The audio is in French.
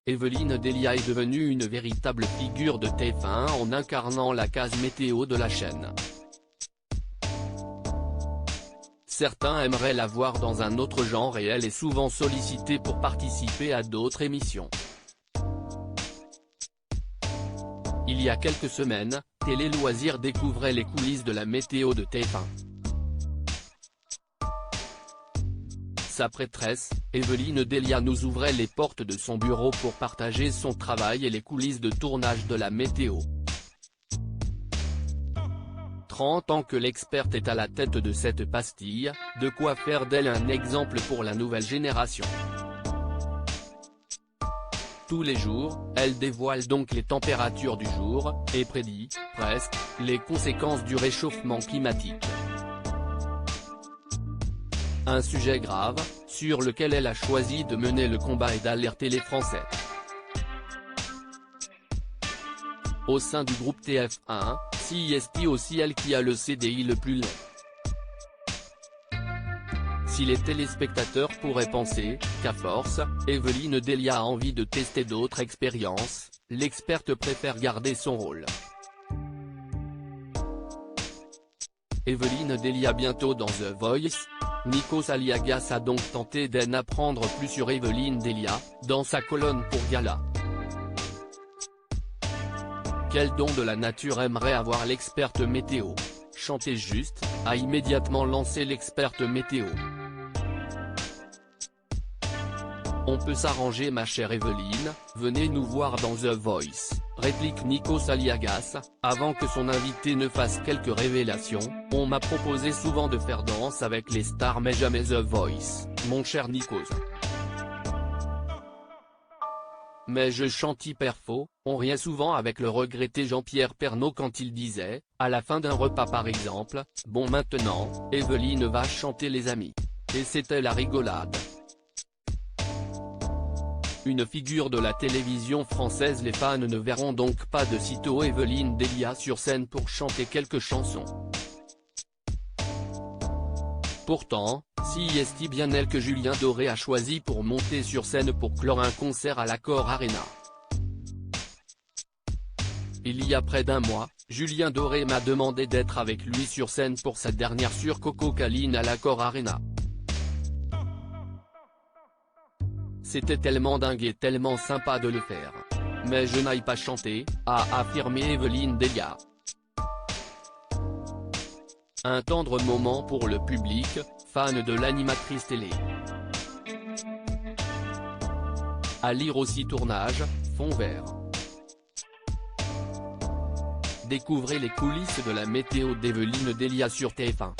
Evelyne Delia est devenue une véritable figure de TF1 en incarnant la case météo de la chaîne. Certains aimeraient la voir dans un autre genre et elle est souvent sollicitée pour participer à d'autres émissions. Il y a quelques semaines, Télé Loisirs découvrait les coulisses de la météo de TF1. Sa prêtresse, Evelyne Delia nous ouvrait les portes de son bureau pour partager son travail et les coulisses de tournage de la météo. 30 ans que l'experte est à la tête de cette pastille, de quoi faire d'elle un exemple pour la nouvelle génération. Tous les jours, elle dévoile donc les températures du jour, et prédit, presque, les conséquences du réchauffement climatique. Un sujet grave, sur lequel elle a choisi de mener le combat et d'alerter les Français. Au sein du groupe TF1, c'est aussi elle qui a le CDI le plus long. Si les téléspectateurs pourraient penser qu'à force, Evelyne Delia a envie de tester d'autres expériences, l'experte préfère garder son rôle. Evelyne Delia bientôt dans The Voice. Nikos Aliagas a donc tenté d'en apprendre plus sur Evelyne Delia, dans sa colonne pour Gala. Quel don de la nature aimerait avoir l'experte météo? Chanter juste, a immédiatement lancé l'experte météo. On peut s'arranger ma chère Evelyne, venez nous voir dans The Voice, réplique Nikos Aliagas, avant que son invité ne fasse quelques révélations. On m'a proposé souvent de faire danse avec les stars mais jamais The Voice, mon cher Nikos. Mais je chante hyper faux, on riait souvent avec le regretté Jean-Pierre Pernaut quand il disait, à la fin d'un repas par exemple, bon maintenant, Evelyne va chanter les amis. Et c'était la rigolade. Une figure de la télévision française, les fans ne verront donc pas de sitôt Evelyne Delia sur scène pour chanter quelques chansons. Pourtant, c'est bien elle que Julien Doré a choisi pour monter sur scène pour clore un concert à l'Accor Arena. Il y a près d'un mois, Julien Doré m'a demandé d'être avec lui sur scène pour sa dernière sur Coco-Caline à l'Accor Arena. C'était tellement dingue et tellement sympa de le faire. Mais je n'aille pas chanter, a affirmé Evelyne Delia. Un tendre moment pour le public, fan de l'animatrice télé. À lire aussi tournage, fond vert. Découvrez les coulisses de la météo d'Evelyne Delia sur TF1.